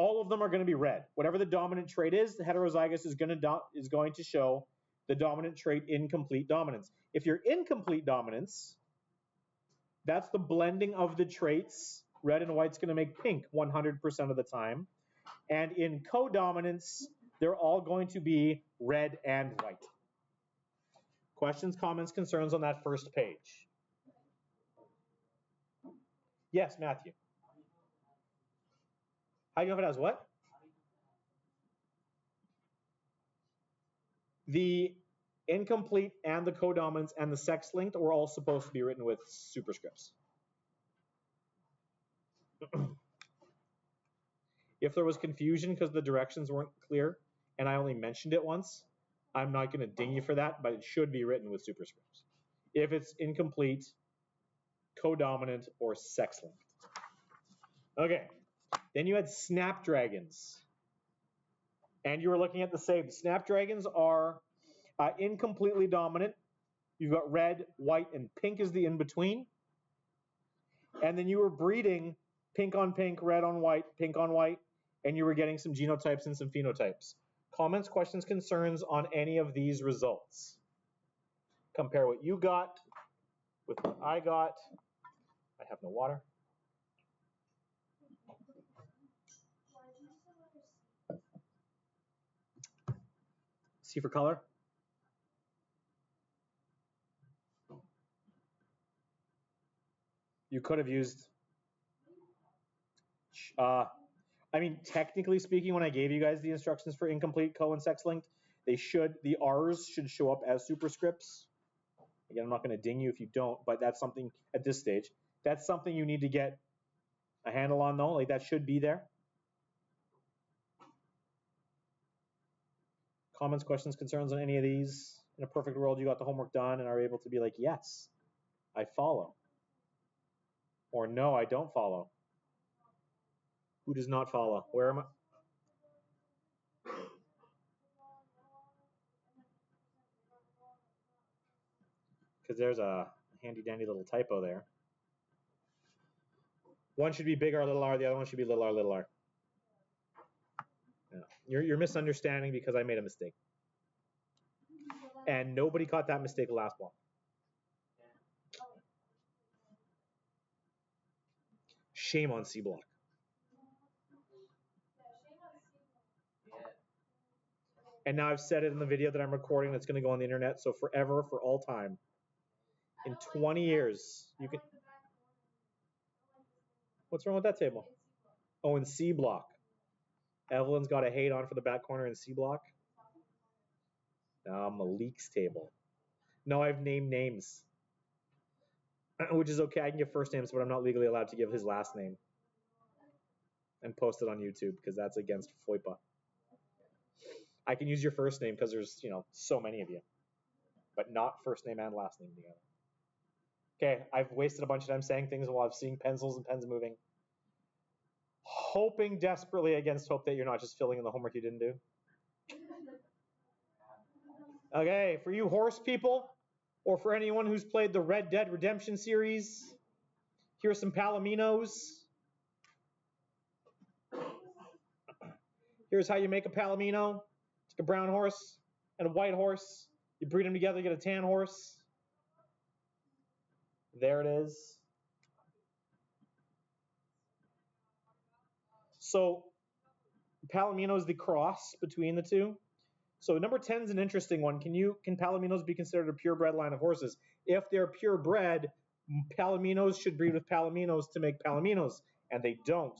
all of them are going to be red. Whatever the dominant trait is, the heterozygous is going to show the dominant trait incomplete dominance. If you're incomplete dominance, that's the blending of the traits. Red and white's going to make pink 100% of the time. And in codominance, they're all going to be red and white. Questions, comments, concerns on that first page? Yes, Matthew. How do you know if it has what? The incomplete and the codominance and the sex-linked were all supposed to be written with superscripts. If there was confusion because the directions weren't clear and I only mentioned it once, I'm not going to ding you for that, but it should be written with superscripts. If it's incomplete, codominant, or sex-linked. Okay, then you had snapdragons. And you were looking at the same. Snapdragons are incompletely dominant. You've got red, white, and pink is the in-between. And then you were breeding pink on pink, red on white, pink on white, and you were getting some genotypes and some phenotypes. Comments, questions, concerns on any of these results? Compare what you got with what I got. I have no water. C for color. You could have used, I mean, technically speaking, when I gave you guys the instructions for incomplete, co, and sex-linked, the R's should show up as superscripts. Again, I'm not going to ding you if you don't, but that's something at this stage. That's something you need to get a handle on, though. Like, that should be there. Comments, questions, concerns on any of these? In a perfect world, you got the homework done and are able to be like, yes, I follow. Or no, I don't follow. Who does not follow? Where am I? Because there's a handy-dandy little typo there. One should be big R, little r. The other one should be little r, little r. Yeah. You're misunderstanding because I made a mistake. And nobody caught that mistake last block. Shame on C block. And now I've said it in the video that I'm recording that's going to go on the internet, so forever, for all time. In 20 years, you can... What's wrong with that table? Oh, in C block. Evelyn's got a hate on for the back corner in C block. Malik's table. No, I've named names. Which is okay, I can give first names, but I'm not legally allowed to give his last name. And post it on YouTube, because that's against FOIPA. I can use your first name, because there's, so many of you. But not first name and last name together. Okay, I've wasted a bunch of time saying things while I'm seeing pencils and pens moving. Hoping desperately against hope that you're not just filling in the homework you didn't do. Okay, for you horse people, or for anyone who's played the Red Dead Redemption series, here's some palominos. Here's how you make a palomino. Take a brown horse and a white horse. You breed them together, you get a tan horse. There it is. So palomino is the cross between the two. So number 10 is an interesting one. Can palominos be considered a purebred line of horses? If they're purebred, palominos should breed with palominos to make palominos, and they don't.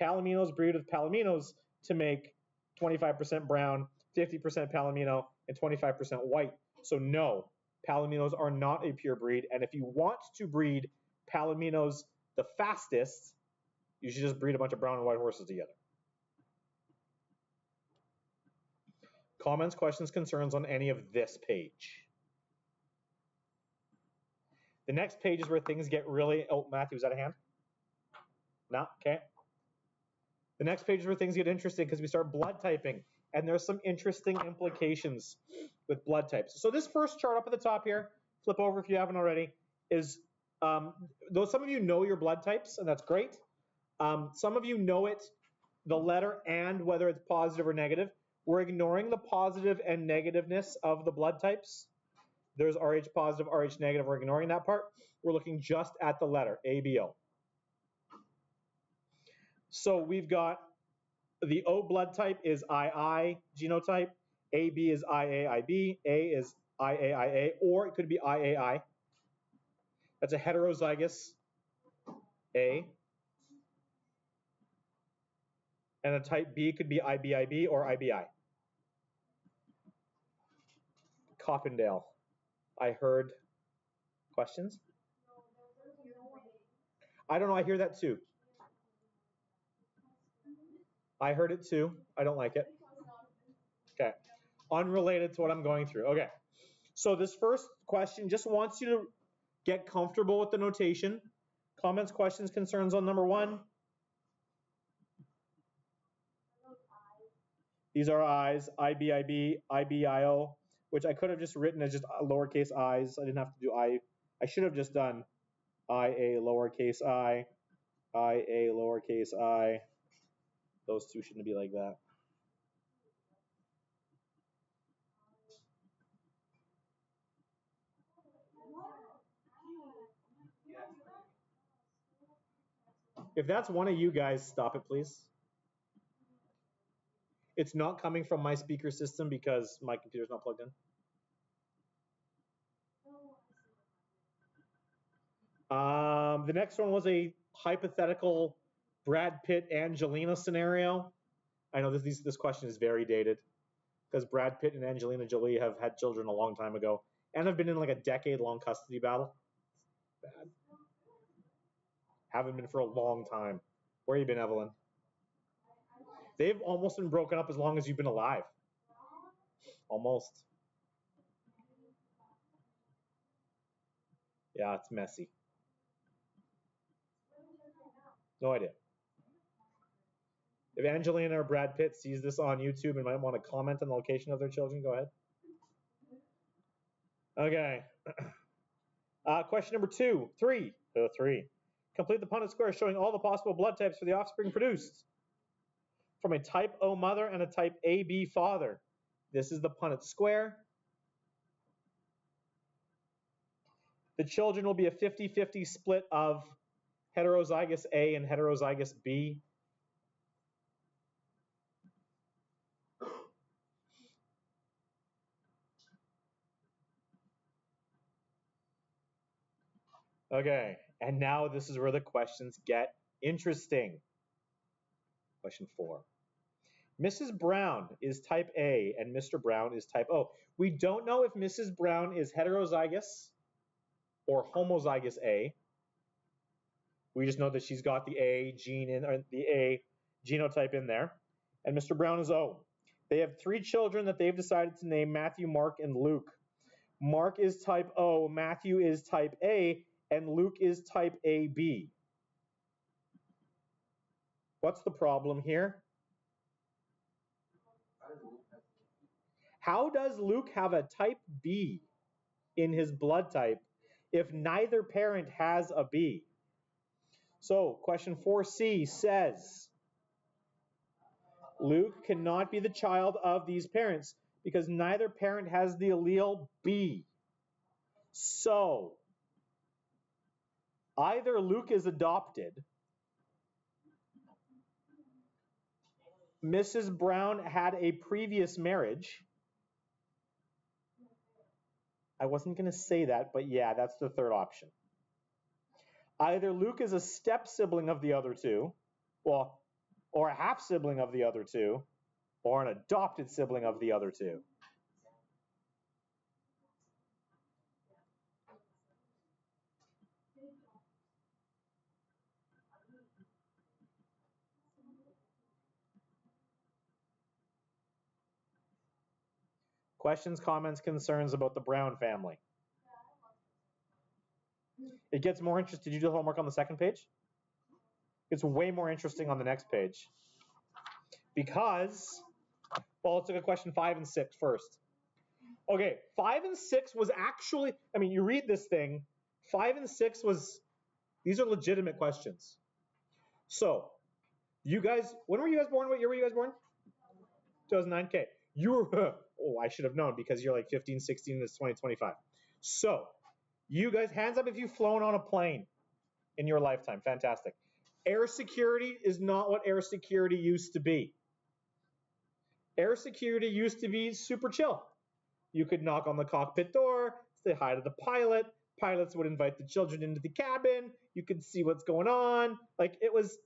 Palominos breed with palominos to make 25% brown, 50% palomino, and 25% white. So no, palominos are not a pure breed, and if you want to breed palominos the fastest, you should just breed a bunch of brown and white horses together. Comments, questions, concerns on any of this page? The next page is where things get really... Oh, Matthew, is that a hand? No? Okay. The next page is where things get interesting because we start blood typing, and there's some interesting implications with blood types. So this first chart up at the top here, flip over if you haven't already, is... though some of you know your blood types, and that's great. Some of you know it the letter and whether it's positive or negative. We're ignoring the positive and negativeness of the blood types. There's Rh positive, Rh negative. We're ignoring that part. We're looking just at the letter ABO. So we've got the O blood type is II genotype. AB is IAIB. A is IAIA, or it could be IAI. That's a heterozygous A. And a type B could be IBIB or IBI. Coppendale. I heard questions? I don't know, I hear that too. I heard it too. I don't like it. Okay. Unrelated to what I'm going through. Okay. So this first question just wants you to get comfortable with the notation. Comments, questions, concerns on number 1? These are I's, IBIB, IBIO, which I could have just written as just lowercase i's. I didn't have to do I. I should have just done IA lowercase I, IA lowercase I. Those two shouldn't be like that. If that's one of you guys, stop it, please. It's not coming from my speaker system because my computer's not plugged in. The next one was a hypothetical Brad Pitt Angelina scenario. I know this question is very dated because Brad Pitt and Angelina Jolie have had children a long time ago and have been in like a decade-long custody battle. Bad. Haven't been for a long time. Where have you been, Evelyn? They've almost been broken up as long as you've been alive. Almost. Yeah, it's messy. No idea. If Angelina or Brad Pitt sees this on YouTube and might want to comment on the location of their children, go ahead. Okay. Question number 3. Complete the Punnett square showing all the possible blood types for the offspring produced from a type O mother and a type AB father. This is the Punnett square. The children will be a 50-50 split of heterozygous A and heterozygous B. Okay, and now this is where the questions get interesting. Question 4. Mrs. Brown is type A and Mr. Brown is type O. We don't know if Mrs. Brown is heterozygous or homozygous A. We just know that she's got the A gene in, or the A genotype in there. And Mr. Brown is O. They have 3 children that they've decided to name Matthew, Mark, and Luke. Mark is type O, Matthew is type A, and Luke is type AB. What's the problem here? How does Luke have a type B in his blood type if neither parent has a B? So question 4C says, Luke cannot be the child of these parents because neither parent has the allele B. So either Luke is adopted, Mrs. Brown had a previous marriage. I wasn't going to say that, but yeah, that's the third option. Either Luke is a step sibling of the other two, well, or a half sibling of the other two, or an adopted sibling of the other two. Questions, comments, concerns about the Brown family? It gets more interesting. Did you do homework on the second page? It's way more interesting on the next page. Because, well, let's look at question 5 and 6 first. Okay, 5 and 6 was actually, I mean, you read this thing, 5 and 6 was, these are legitimate questions. So, You guys, when were you guys born? What year were you guys born? 2009. Okay. You were, oh, I should have known because you're like 15, 16, it's 2025. So, you guys, hands up if you've flown on a plane in your lifetime. Fantastic. Air security is not what air security used to be. Air security used to be super chill. You could knock on the cockpit door, say hi to the pilot. Pilots would invite the children into the cabin. You could see what's going on. Like, it was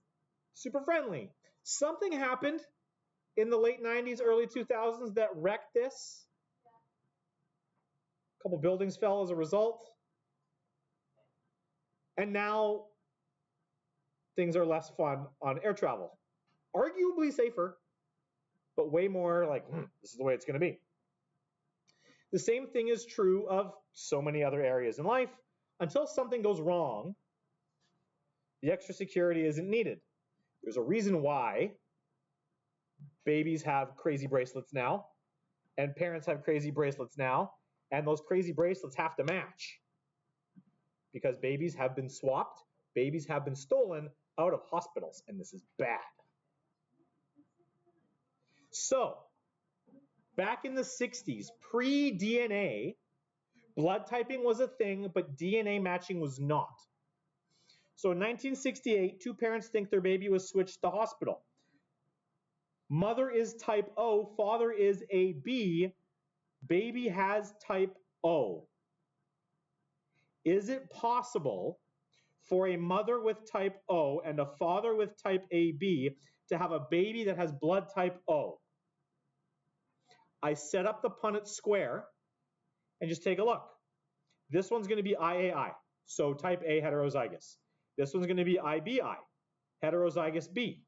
super friendly. Something happened in the late 90s, early 2000s that wrecked this. A couple buildings fell as a result. And now things are less fun on air travel. Arguably safer, but way more like, this is the way it's going to be. The same thing is true of so many other areas in life. Until something goes wrong, the extra security isn't needed. There's a reason why babies have crazy bracelets now, and parents have crazy bracelets now, and those crazy bracelets have to match. Because babies have been swapped, babies have been stolen out of hospitals, and this is bad. So, back in the 60s, pre-DNA, blood typing was a thing, but DNA matching was not. So in 1968, two parents think their baby was switched to hospital. Mother is type O, father is AB, baby has type O. Is it possible for a mother with type O and a father with type AB to have a baby that has blood type O? I set up the Punnett square and just take a look. This one's going to be IAI, so type A heterozygous. This one's going to be IBI, heterozygous B.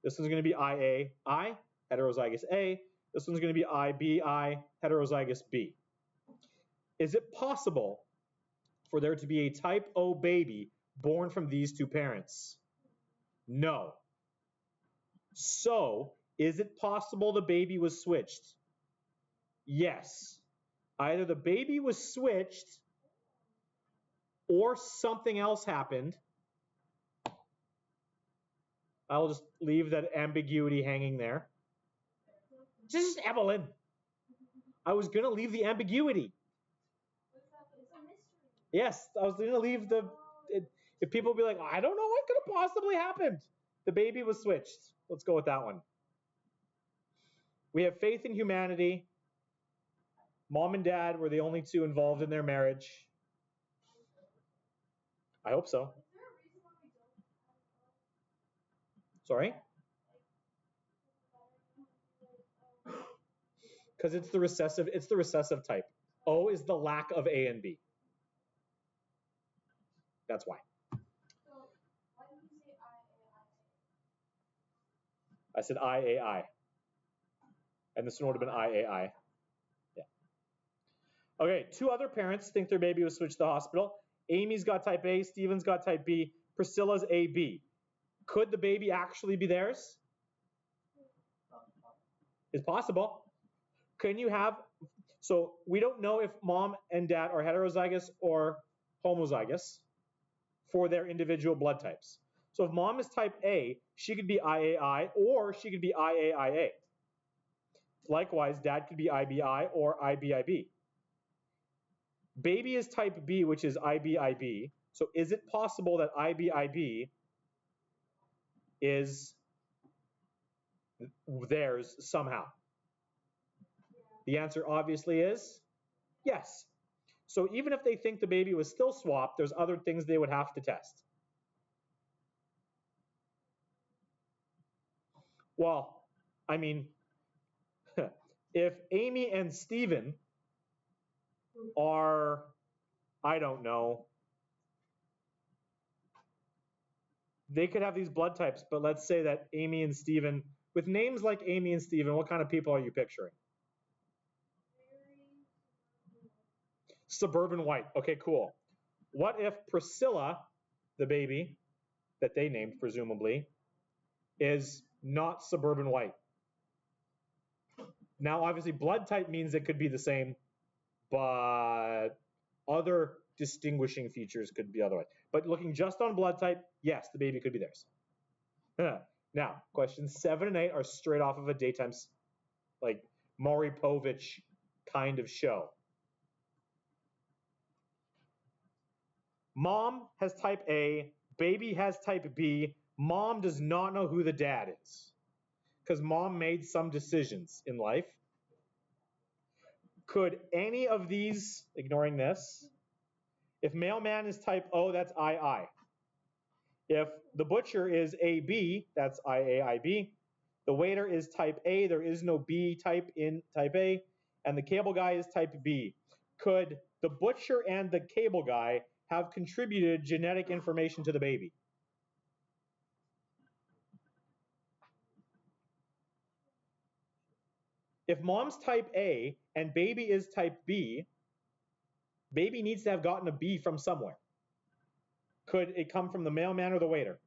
This one's going to be IAI, heterozygous A. This one's going to be IBI, heterozygous B. Is it possible for there to be a type O baby born from these two parents? No. So, is it possible the baby was switched? Yes. Either the baby was switched or something else happened. I'll just leave that ambiguity hanging there. Just Evelyn. I was going to leave the ambiguity. Yes, I was going to leave the... If people be like, I don't know what could have possibly happened. The baby was switched. Let's go with that one. We have faith in humanity. Mom and dad were the only two involved in their marriage. I hope so. Sorry? Because it's the recessive type. O is the lack of A and B. That's why. So why did you say IAI? I said IAI. And this one would have been IAI. Yeah. Okay, two other parents think their baby was switched to the hospital. Amy's got type A, Steven's got type B, Priscilla's AB. Could the baby actually be theirs? It's possible. Can you have, so we don't know if mom and dad are heterozygous or homozygous for their individual blood types. So if mom is type A, she could be IAI or she could be IAIA. Likewise, dad could be IBI or IBIB. Baby is type B, which is IBIB. So is it possible that IBIB is theirs somehow? The answer obviously is yes. So even if they think the baby was still swapped, there's other things they would have to test. Well, I mean, if Amy and Steven are, I don't know, they could have these blood types, but let's say that Amy and Steven, with names like Amy and Steven, what kind of people are you picturing? Suburban white. Okay, cool. What if Priscilla, the baby that they named presumably, is not suburban white? Now, obviously, blood type means it could be the same, but other distinguishing features could be otherwise. But looking just on blood type, yes, the baby could be theirs. Now, questions 7 and 8 are straight off of a daytime, like Maury Povich kind of show. Mom has type A, baby has type B. Mom does not know who the dad is because mom made some decisions in life. Could any of these, ignoring this, if mailman is type O, that's II. If the butcher is AB, that's IAIB. The waiter is type A, there is no B type in type A, and the cable guy is type B. Could the butcher and the cable guy have contributed genetic information to the baby? If mom's type A and baby is type B, baby needs to have gotten a B from somewhere. Could it come from the mailman or the waiter?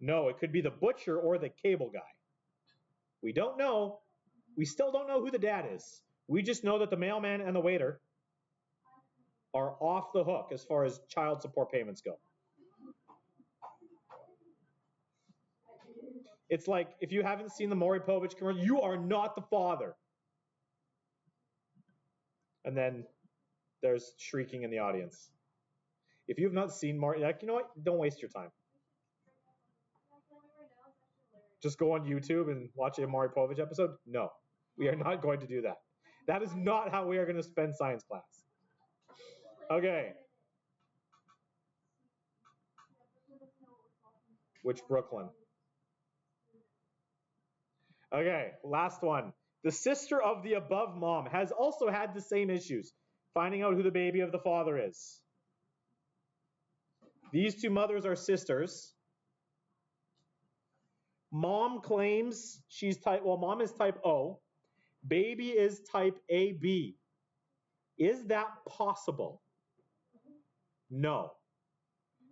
No, it could be the butcher or the cable guy. We don't know. We still don't know who the dad is. We just know that the mailman and the waiter are off the hook as far as child support payments go. It's like, if you haven't seen the Maury Povich commercial, you are not the father. And then there's shrieking in the audience. If you have not seen Maury, like, you know what? Don't waste your time. Just go on YouTube and watch a Maury Povich episode? No, we are not going to do that. That is not how we are going to spend science class. Okay. Which Brooklyn? Okay, last one. The sister of the above mom has also had the same issues, finding out who the baby of the father is. These two mothers are sisters. Mom claims she's type, well, mom is type O. Baby is type AB. Is that possible? No.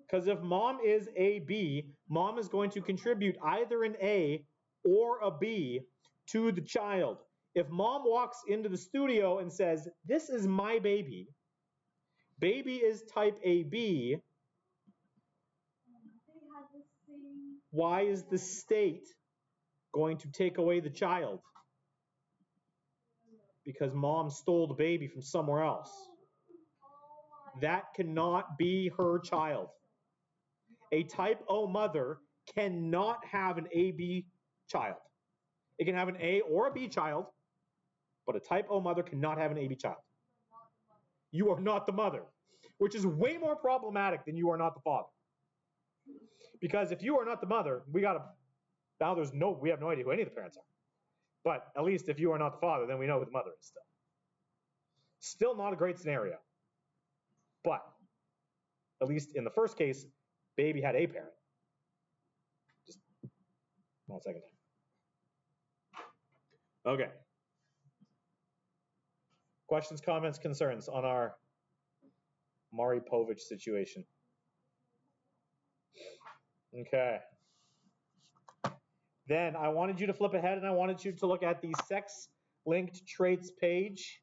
Because if mom is AB, mom is going to contribute either an A or a B to the child. If mom walks into the studio and says, "This is my baby," baby is type AB, why is the state going to take away the child? Because mom stole the baby from somewhere else. That cannot be her child. A type O mother cannot have an AB child. It can have an A or a B child, but a type O mother cannot have an AB child. You are not the mother, which is way more problematic than you are not the father. Because if you are not the mother, we have no idea who any of the parents are. But at least if you are not the father, then we know who the mother is still. Still not a great scenario. But at least in the first case, baby had a parent. Just 1 second. Okay. Questions, comments, concerns on our Maury Povich situation? Okay. Then I wanted you to flip ahead and I wanted you to look at the sex-linked traits page.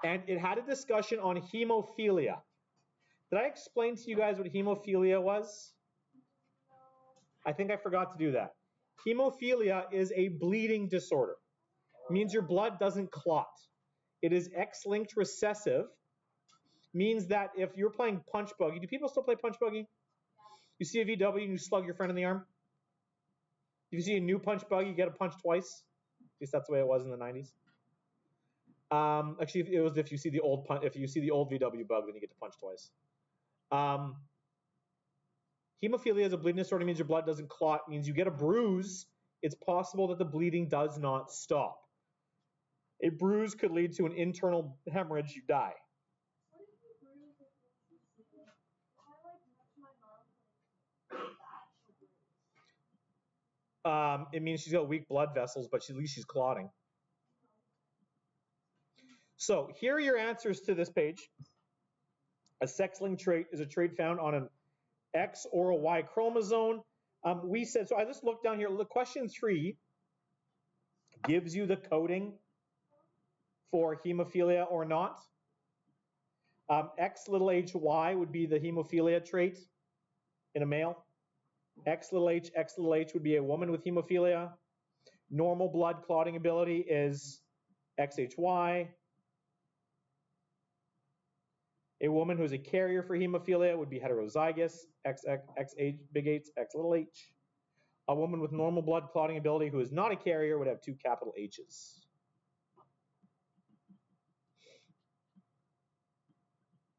And it had a discussion on hemophilia. Did I explain to you guys what hemophilia was? I think I forgot to do that. Hemophilia is a bleeding disorder. It means your blood doesn't clot. It is X-linked recessive. Means that if you're playing punch buggy, do people still play punch buggy? You see a VW and you slug your friend in the arm? If you see a new punch buggy, you get a punch twice. At least that's the way it was in the 90s. Actually, it was if you see the old VW bug, then you get to punch twice. Hemophilia is a bleeding disorder. Means your blood doesn't clot. Means you get a bruise. It's possible that the bleeding does not stop. A bruise could lead to an internal hemorrhage. You die. It means she's got weak blood vessels, but at least she's clotting. So here are your answers to this page. A sex-linked trait is a trait found on an X or a Y chromosome. We said, so I just looked down here. Look, question 3 gives you the coding for hemophilia or not. X little hy would be the hemophilia trait in a male. X little h would be a woman with hemophilia. Normal blood clotting ability is XHY. A woman who's a carrier for hemophilia would be heterozygous, XH, big H, X little h. A woman with normal blood clotting ability who is not a carrier would have 2 capital H's.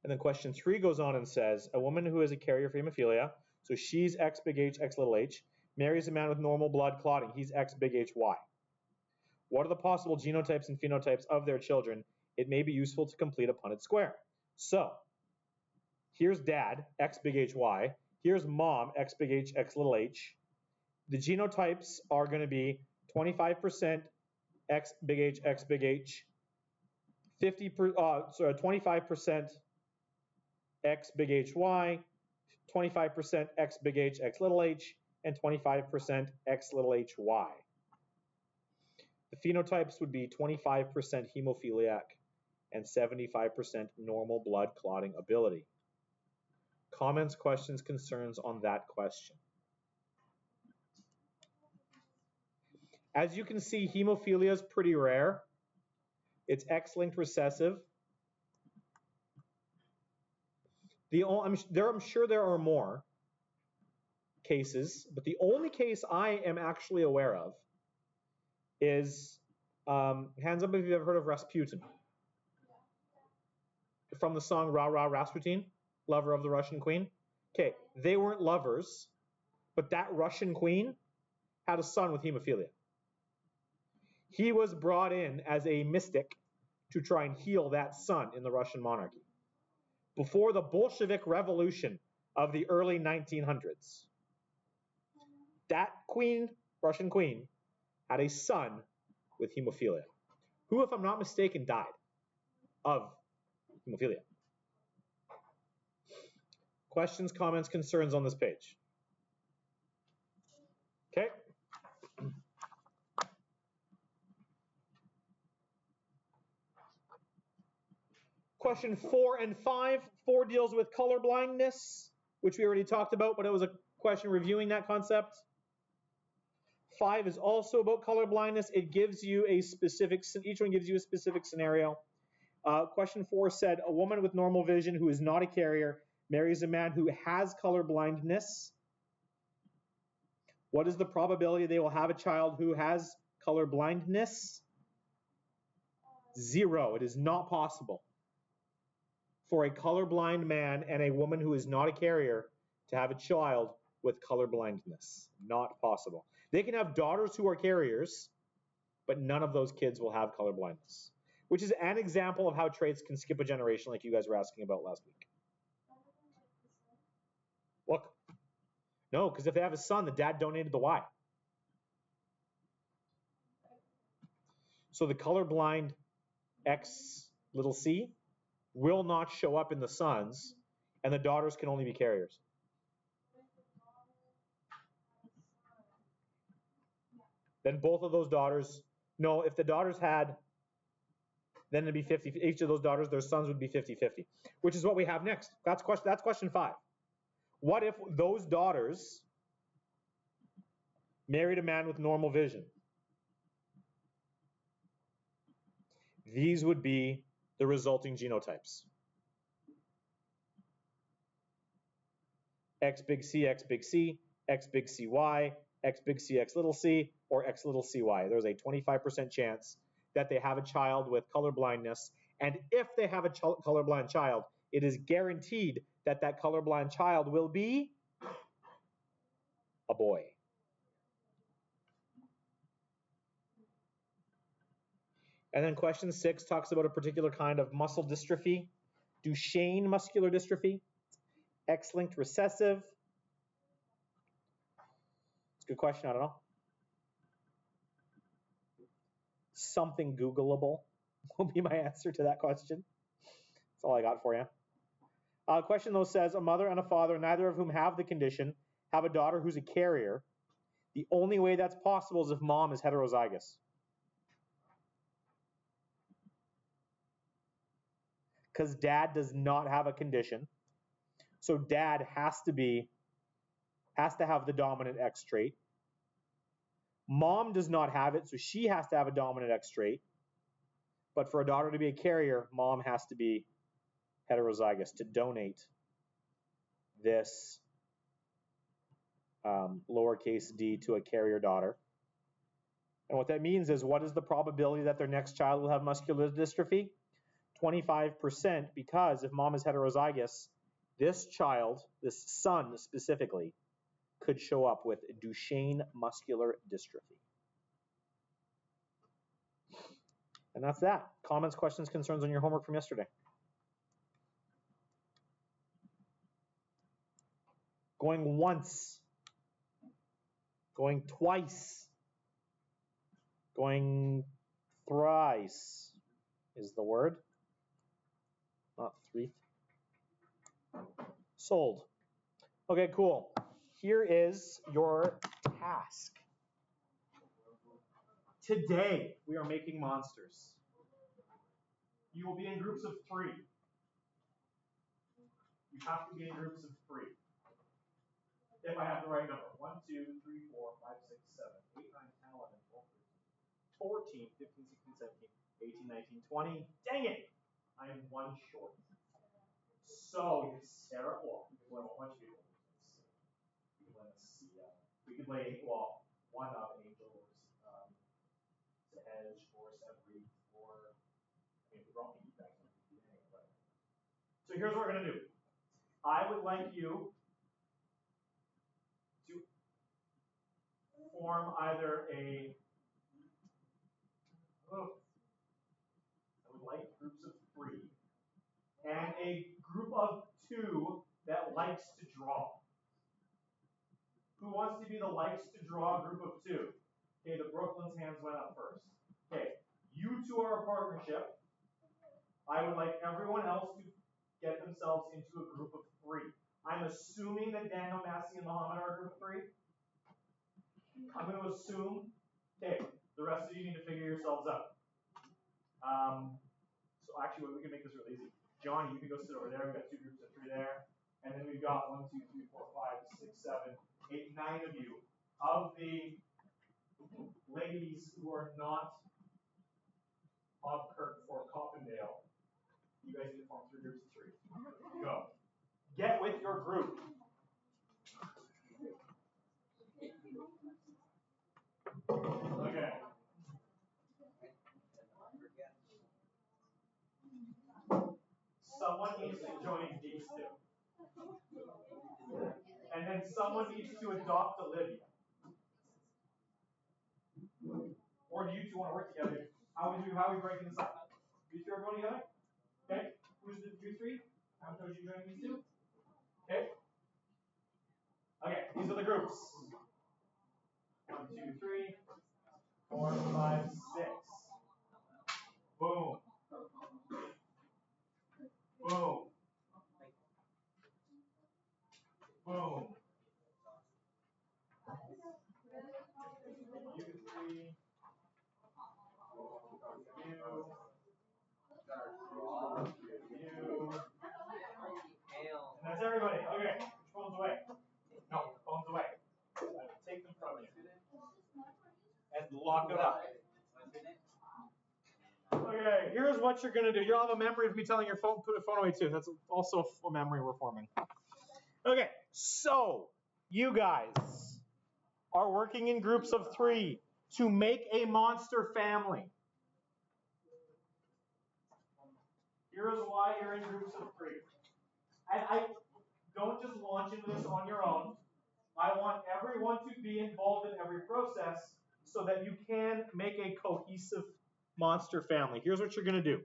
And then question 3 goes on and says, a woman who is a carrier for hemophilia, so she's X big H, X little h, marries a man with normal blood clotting, he's X big HY. What are the possible genotypes and phenotypes of their children? It may be useful to complete a Punnett square. So, here's dad, X big HY. Here's mom, X big H, X little h. The genotypes are going to be 25% X big H, X big H, 25% X big HY, 25% X big H, X little h, and 25% X little HY. The phenotypes would be 25% hemophiliac and 75% normal blood clotting ability. Comments, questions, concerns on that question? As you can see, hemophilia is pretty rare. It's X-linked recessive. I'm sure there are more cases, but the only case I am actually aware of is, hands up if you've ever heard of Rasputin. From the song Ra Ra Rasputin, lover of the Russian queen. Okay, they weren't lovers, but that Russian queen had a son with hemophilia. He was brought in as a mystic to try and heal that son in the Russian monarchy. Before the Bolshevik Revolution of the early 1900s, that queen, Russian queen, had a son with hemophilia, who, if I'm not mistaken, died of hemophilia. Questions, comments, concerns on this page? Okay. Question 4 and 5. 4 deals with color blindness, which we already talked about, but it was a question reviewing that concept. 5 is also about color blindness. It gives you a specific, each one gives you a specific scenario. Question 4 said, a woman with normal vision who is not a carrier marries a man who has color blindness. What is the probability they will have a child who has color blindness? 0. It is not possible for a colorblind man and a woman who is not a carrier to have a child with color blindness. Not possible. They can have daughters who are carriers, but none of those kids will have color blindness, which is an example of how traits can skip a generation like you guys were asking about last week. Look, no, because if they have a son, the dad donated the Y. So the colorblind X little c will not show up in the sons, and the daughters can only be carriers. Then both of those daughters, no, if the daughters had, then it'd be 50, each of those daughters, their sons would be 50-50, which is what we have next. That's question 5. What if those daughters married a man with normal vision? These would be the resulting genotypes. X big C, X big C, X big CY, X big C, X little c, or X little cy. There's a 25% chance that they have a child with color blindness. And if they have a colorblind child, it is guaranteed that that colorblind child will be a boy. And then question 6 talks about a particular kind of muscle dystrophy, Duchenne muscular dystrophy, X-linked recessive. It's a good question, I don't know. Something Googleable will be my answer to that question. That's all I got for you. Question though says, a mother and a father, neither of whom have the condition, have a daughter who's a carrier. The only way that's possible is if mom is heterozygous. Because dad does not have a condition. So dad has to be has to have the dominant X trait. Mom does not have it, so she has to have a dominant X trait. But for a daughter to be a carrier, mom has to be heterozygous to donate this lowercase d to a carrier daughter. And what that means is, what is the probability that their next child will have muscular dystrophy? 25%, because if mom is heterozygous, this child, this son specifically, could show up with Duchenne muscular dystrophy. And that's that. Comments, questions, concerns on your homework from yesterday? Going once. Going twice. Going thrice is the word. Not three. Sold. Okay, cool. Here is your task. Today, we are making monsters. You will be in groups of 3. You have to be in groups of 3. If I have the right number. 1, 2, 3, 4, 5, 6, 7, 8, 9, 10, 11, 12, 13, 14, 15, 16, 17, 18, 19, 20. Dang it! I am 1 short. So, Sarah, well, we could blame a bunch of people. We could blame Sia. We could blame, well, one of Angel or Sahej or Severi or, I mean, we brought me back to the beginning, but. So here's what we're going to do. I would like you to form either a, I would like groups of 3, and a group of 2 that likes to draw. Who wants to be the likes to draw group of 2? Okay, the Brooklyn's hands went up first. Okay, you 2 are a partnership. I would like everyone else to get themselves into a group of 3. I'm assuming that Daniel, Massey, and Muhammad are a group of 3. I'm going to assume. Okay, the rest of you need to figure yourselves out. So actually, we can make this really easy. Johnny, you can go sit over there. We've got 2 groups of 3 there. And then we've got 1, 2, 3, 4, 5, 6, 7, 8, 9 of you. Of the ladies who are not Hobkirk or Coppendale, you guys need to form 3 groups of 3. Go. Get with your group. Okay. Someone needs to join these 2. And then someone needs to adopt Olivia. Or do you 2 want to work together? How are we breaking this up? You 2 are going together? Okay. Who's the you 3? How many told you joining these 2? Okay. Okay, these are the groups. 1, 2, 3, 4, 5, 6. Boom. Boom. Boom. You 3. You. You. And that's everybody. Okay. Which phones away? No, phones away. Take them from you. And lock it up. Okay, here's what you're going to do. You'll have a memory of me telling your phone, put a phone away too. That's also a memory we're forming. Okay, so you guys are working in groups of 3 to make a monster family. Here's why you're in groups of 3. And I don't just launch into this on your own. I want everyone to be involved in every process so that you can make a cohesive monster family. Here's what you're going to do.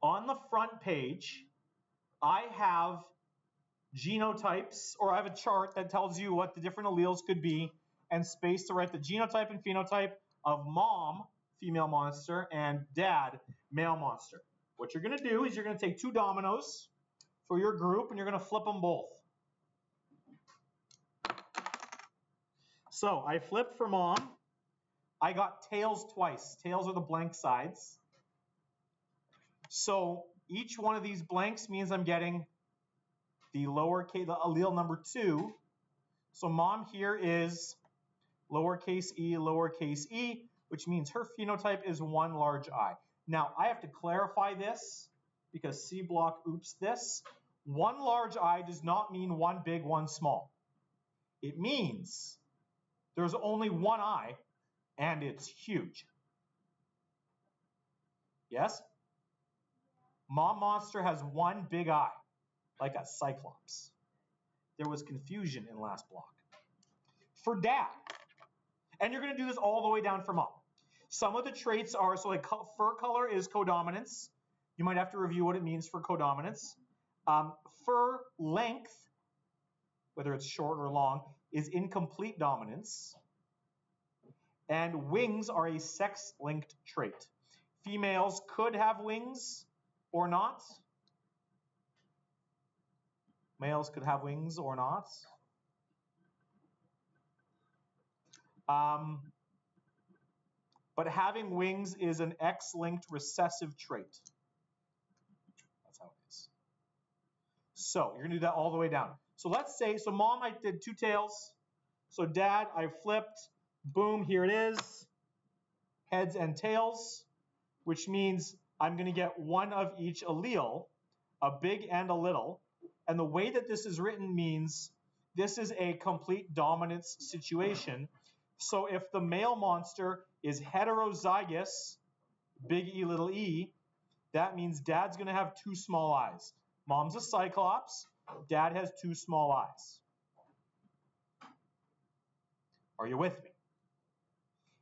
On the front page, I have genotypes, or I have a chart that tells you what the different alleles could be, and space to write the genotype and phenotype of mom, female monster, and dad, male monster. What you're going to do is you're going to take 2 dominoes for your group, and you're going to flip them both. So I flipped for mom. I got tails twice. Tails are the blank sides. So each one of these blanks means I'm getting the lowercase, the allele number 2 So mom here is lowercase e, which means her phenotype is one large I. Now, I have to clarify this because C block oops this. One large I does not mean one big, one small. It means there's only one I and it's huge. Yes? Mom monster has one big eye, like a cyclops. There was confusion in last block. For dad, and you're going to do this all the way down for mom. Some of the traits are, so like fur color is codominance. You might have to review what it means for codominance. Fur length, whether it's short or long, is incomplete dominance. And wings are a sex-linked trait. Females could have wings or not. Males could have wings or not. But having wings is an X-linked recessive trait. That's how it is. So you're gonna do that all the way down. So let's say, so mom, I did two tails. So dad, I flipped, boom, here it is. Heads and tails, which means I'm gonna get one of each allele, a big and a little. And the way that this is written means this is a complete dominance situation. So if the male monster is heterozygous, big E, little e, that means dad's gonna have two small eyes. Mom's a cyclops, dad has two small eyes. Are you with me?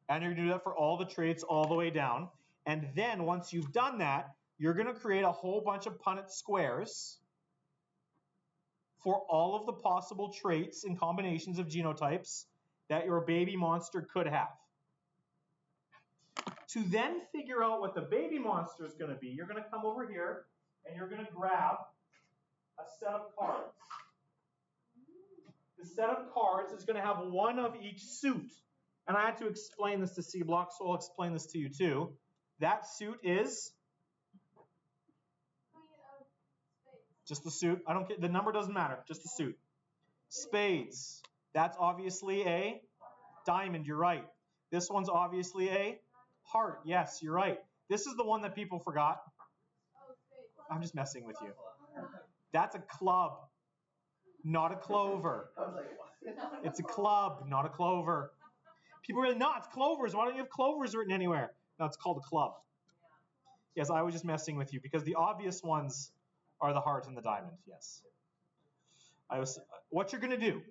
And you're gonna do that for all the traits all the way down. And then once you've done that, you're gonna create a whole bunch of Punnett squares for all of the possible traits and combinations of genotypes that your baby monster could have. To then figure out what the baby monster is going to be, you're going to come over here and you're going to grab a set of cards. The set of cards is going to have one of each suit. And I had to explain this to C Block, so I'll explain this to you too. That suit is just the suit. I don't care. The number doesn't matter. Just the suit. Spades. That's obviously a diamond. You're right. This one's obviously a heart. Yes, you're right. This is the one that people forgot. I'm just messing with you. That's a club, not a clover. It's a club, not a clover. People are like, no, it's clovers. Why don't you have clovers written anywhere? No, it's called a club. Yes, I was just messing with you because the obvious ones are the heart and the diamond. Yes. What you're going to do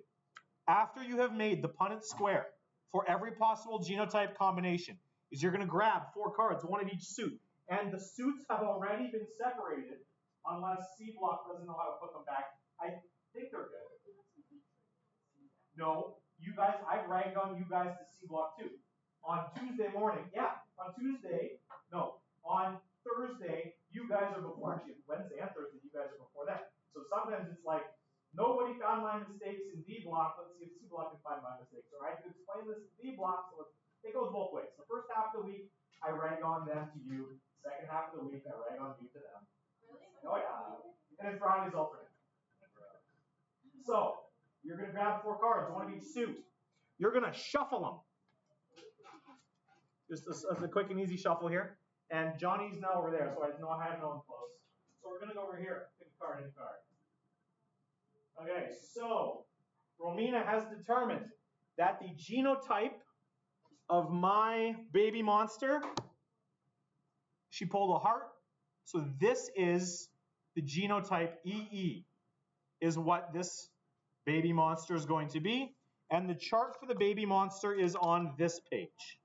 after you have made the Punnett square for every possible genotype combination is you're going to grab 4 cards, one of each suit. And the suits have already been separated unless C Block doesn't know how to put them back. I think they're good. No, you guys, I ragged on you guys to C Block too. On Tuesday morning, on Thursday, you guys are before, actually Wednesday and Thursday, you guys are before that. So sometimes it's like, nobody found my mistakes in D Block, let's see if C Block can find my mistakes. All right, to explain this in D Block, so it goes both ways. The first half of the week, I rag on them to you. Second half of the week, I rag on you to them. Really? Oh yeah. And it's Friday's alternate. So, you're going to grab 4 cards, one of each suit. You're going to shuffle them. Just a quick and easy shuffle here. And Johnny's now over there, so I have no one close. So we're going to go over here. Pick a card, any card. Okay, so Romina has determined that the genotype of my baby monster, she pulled a heart. So this is the genotype EE, is what this baby monster is going to be. And the chart for the baby monster is on this page.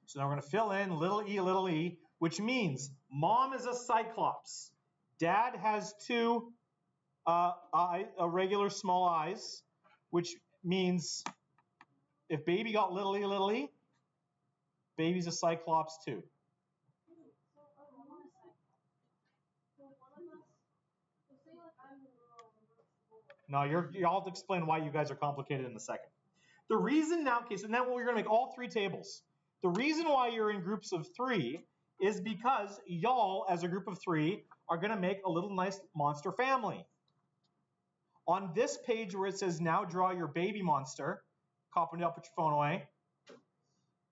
So now we're going to fill in little e, which means mom is a cyclops. Dad has 2 regular small eyes, which means if baby got little e, baby's a cyclops too. No, I'll explain why you guys are complicated in a second. The reason now, okay, so now we're going to make all 3 tables. The reason why you're in groups of 3 is because y'all, as a group of 3, are going to make a little nice monster family. On this page where it says now draw your baby monster, Coppendale, put your phone away.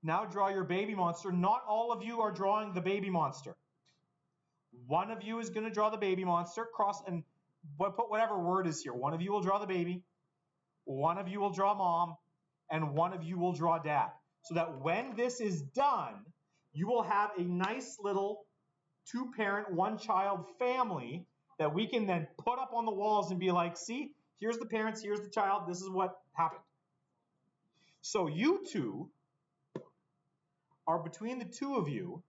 Now draw your baby monster. Not all of you are drawing the baby monster. One of you is going to draw the baby monster, cross and put whatever word is here. One of you will draw the baby, one of you will draw mom, and one of you will draw dad. So that when this is done, you will have a nice little 2-parent, 1-child family that we can then put up on the walls and be like, see, here's the parents, here's the child, this is what happened. So you two are, between the two of you,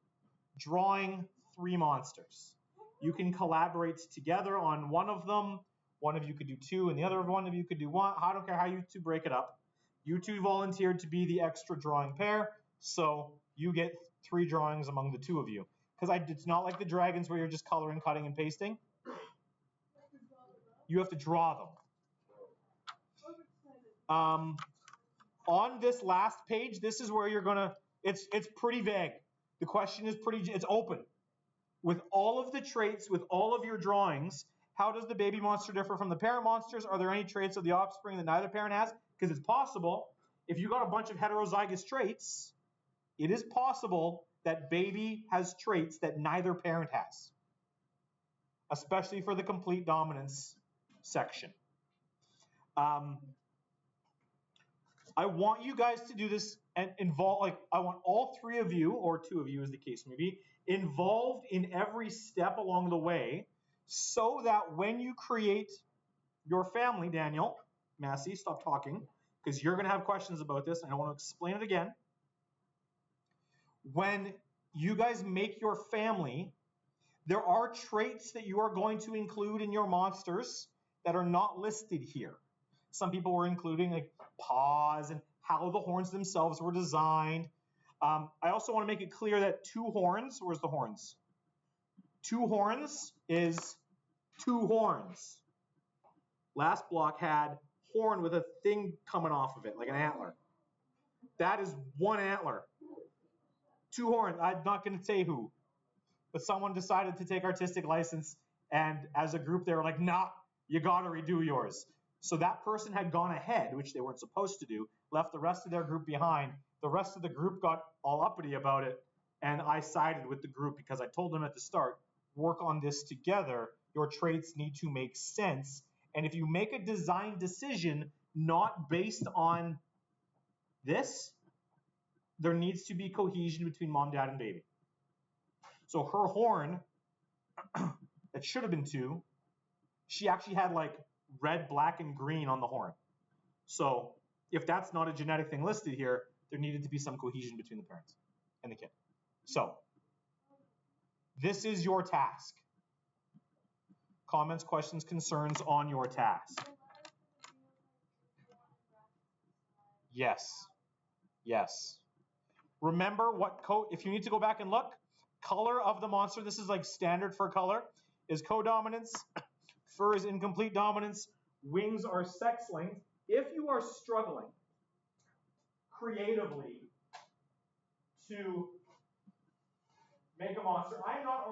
drawing 3 monsters. You can collaborate together on one of them. One of you could do 2 and the other one of you could do 1. I don't care how you two break it up. You two volunteered to be the extra drawing pair, so you get 3 drawings among the 2 of you. Because it's not like the dragons where you're just coloring, cutting, and pasting. You have to draw them. On this last page, this is where you're gonna, it's pretty vague. The question is it's open. With all of the traits, with all of your drawings, how does the baby monster differ from the parent monsters? Are there any traits of the offspring that neither parent has? Because it's possible, if you got a bunch of heterozygous traits, it is possible that baby has traits that neither parent has. Especially for the complete dominance section. I want you guys to do this and involve, like, I want all 3 of you, or 2 of you as the case may be, involved in every step along the way, so that when you create your family, Daniel, Massey, stop talking, because you're going to have questions about this, and I want to explain it again. When you guys make your family, there are traits that you are going to include in your monsters that are not listed here. Some people were including like paws and how the horns themselves were designed. I also want to make it clear that 2 horns, where's the horns? 2 horns is 2 horns. Last block had horn with a thing coming off of it, like an antler. That is 1 antler. 2 horns, I'm not going to say who, but someone decided to take artistic license, and as a group they were like, nah, you got to redo yours. So that person had gone ahead, which they weren't supposed to do, left the rest of their group behind. The rest of the group got all uppity about it, and I sided with the group because I told them at the start, work on this together. Your traits need to make sense. And if you make a design decision not based on this, there needs to be cohesion between mom, dad, and baby. So her horn, that should have been 2, she actually had like red, black, and green on the horn. So if that's not a genetic thing listed here, there needed to be some cohesion between the parents and the kid. So this is your task. Comments, questions, concerns on your task. Yes. Yes. Remember what if you need to go back and look, color of the monster, this is like standard for color, is codominance, fur is incomplete dominance, wings are sex length. If you are struggling creatively to make a monster, I'm not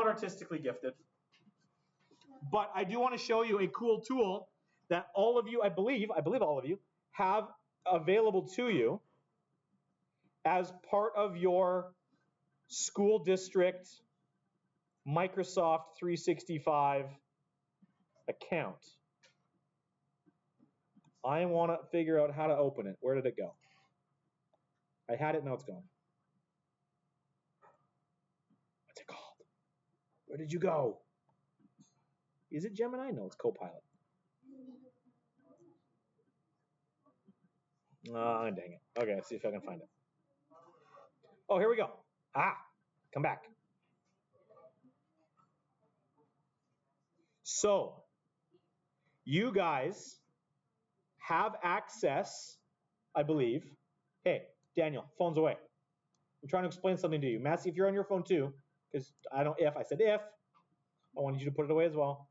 artistically gifted, but I do want to show you a cool tool that all of you, I believe all of you, have available to you as part of your school district Microsoft 365 account. I want to figure out how to open it. Where did it go? I had it, now it's gone. What's it called? Where did you go? Is it Gemini? No, it's Copilot. Oh, dang it. Okay, let's see if I can find it. Oh, here we go. Come back. So, you guys have access, I believe. Hey, Daniel, phone's away. I'm trying to explain something to you. Massey, if you're on your phone too, because I said if, I wanted you to put it away as well.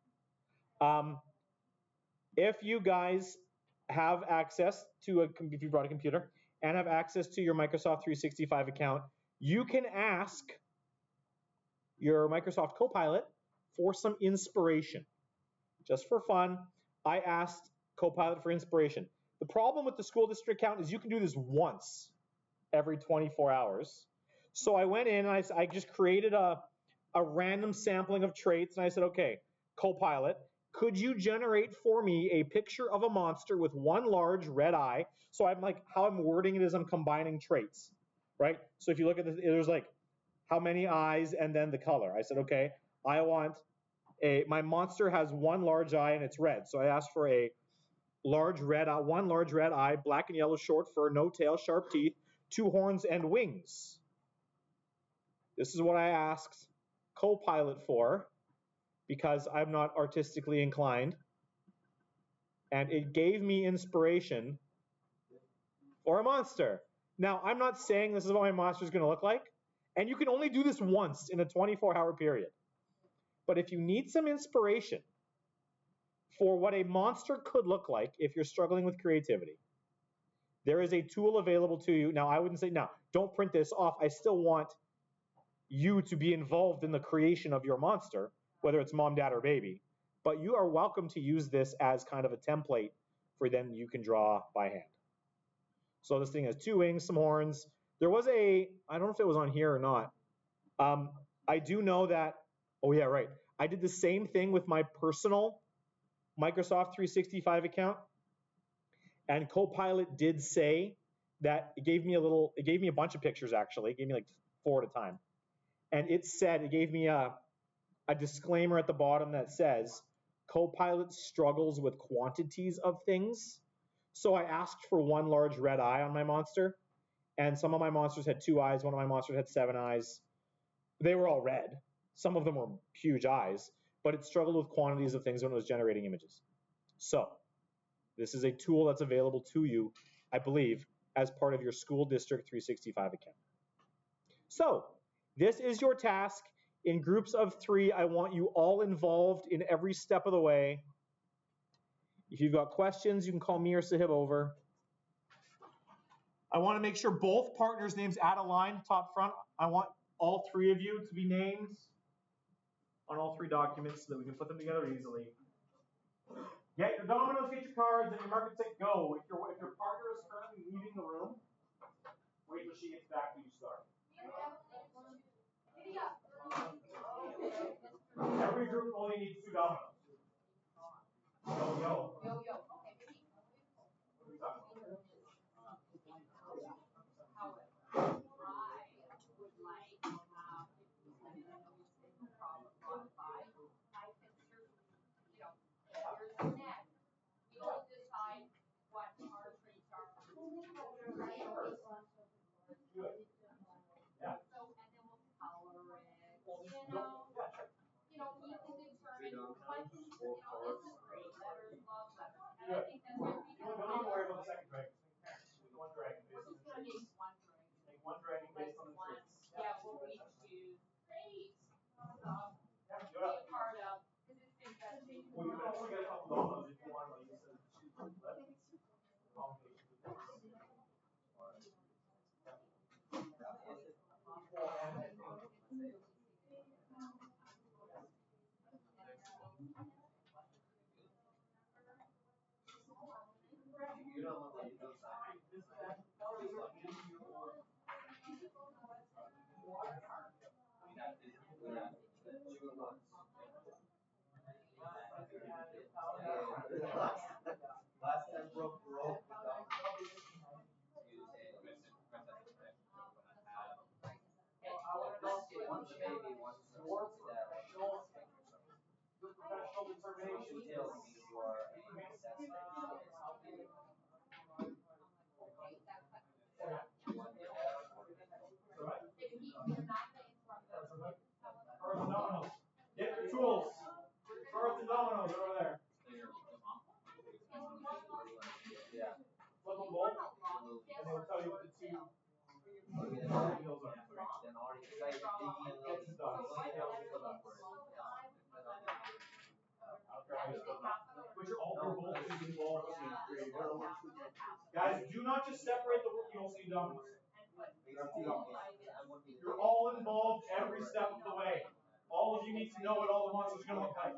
If you guys have access to if you brought a computer and have access to your Microsoft 365 account, you can ask your Microsoft Copilot for some inspiration. Just for fun, I asked Copilot for inspiration. The problem with the school district account is you can do this once every 24 hours. So I went in and I just created a random sampling of traits, and I said, okay, Copilot, could you generate for me a picture of a monster with one large red eye? So I'm like, how I'm wording it is I'm combining traits, right? So if you look at this, there's like how many eyes and then the color. I said, okay, I want my monster has one large eye and it's red. So I asked for a large red eye, one large red eye, black and yellow short fur, no tail, sharp teeth, 2 horns and wings. This is what I asked Copilot for because I'm not artistically inclined. And it gave me inspiration for a monster. Now, I'm not saying this is what my monster is going to look like, and you can only do this once in a 24-hour period. But if you need some inspiration for what a monster could look like if you're struggling with creativity, there is a tool available to you. Now, I wouldn't say, no, don't print this off. I still want you to be involved in the creation of your monster, whether it's mom, dad, or baby. But you are welcome to use this as kind of a template for then you can draw by hand. So this thing has 2 wings, some horns. There was I don't know if it was on here or not. I do know that, oh yeah, right. I did the same thing with my personal Microsoft 365 account. And Copilot did say that it gave me a bunch of pictures actually. It gave me like 4 at a time. And it gave me a disclaimer at the bottom that says, Copilot struggles with quantities of things. So I asked for one large red eye on my monster, and some of my monsters had 2 eyes, one of my monsters had 7 eyes. They were all red. Some of them were huge eyes, but it struggled with quantities of things when it was generating images. So this is a tool that's available to you, I believe, as part of your school district 365 account. So this is your task. In groups of 3, I want you all involved in every step of the way. If you've got questions, you can call me or Sahib over. I want to make sure both partners' names add a line top front. I want all 3 of you to be named on all 3 documents so that we can put them together easily. Get your dominoes, get your cards, and your market tick, go. If your partner is currently leaving the room, wait till she gets back when you start. Every group only needs 2 dominoes. Yo. What are we talking about? Don't worry about the second dragon. One dragon based on the traits. Make 1 dragon based on the traits. Yeah, we'll each do traits. Be a part of, because it's been fascinating. Well, you can also get a couple dominoes if you want, like you said, choose one. Last time broke. Your professional determination tells me you are a Get your tools. Cards and dominoes over there. Yeah. Flip them both, and they'll tell you what the 2 deals are. Then already, because which are all both involved in creative. Guys, do not just separate the work. You don't see dominoes. You're all involved every step of the way. All of you need to know what all the monsters are going to look like.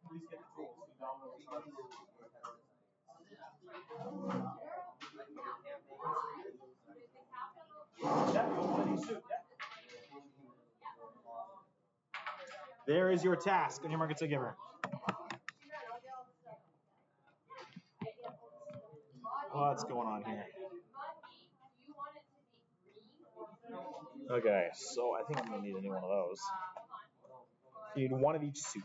Please get the tools. You don't know which ones. Yeah, you'll want a new suit. Yeah. There is your task on your market to giver. What's going on here? Okay, so I think I'm going to need a new one of those. You need one of each suit.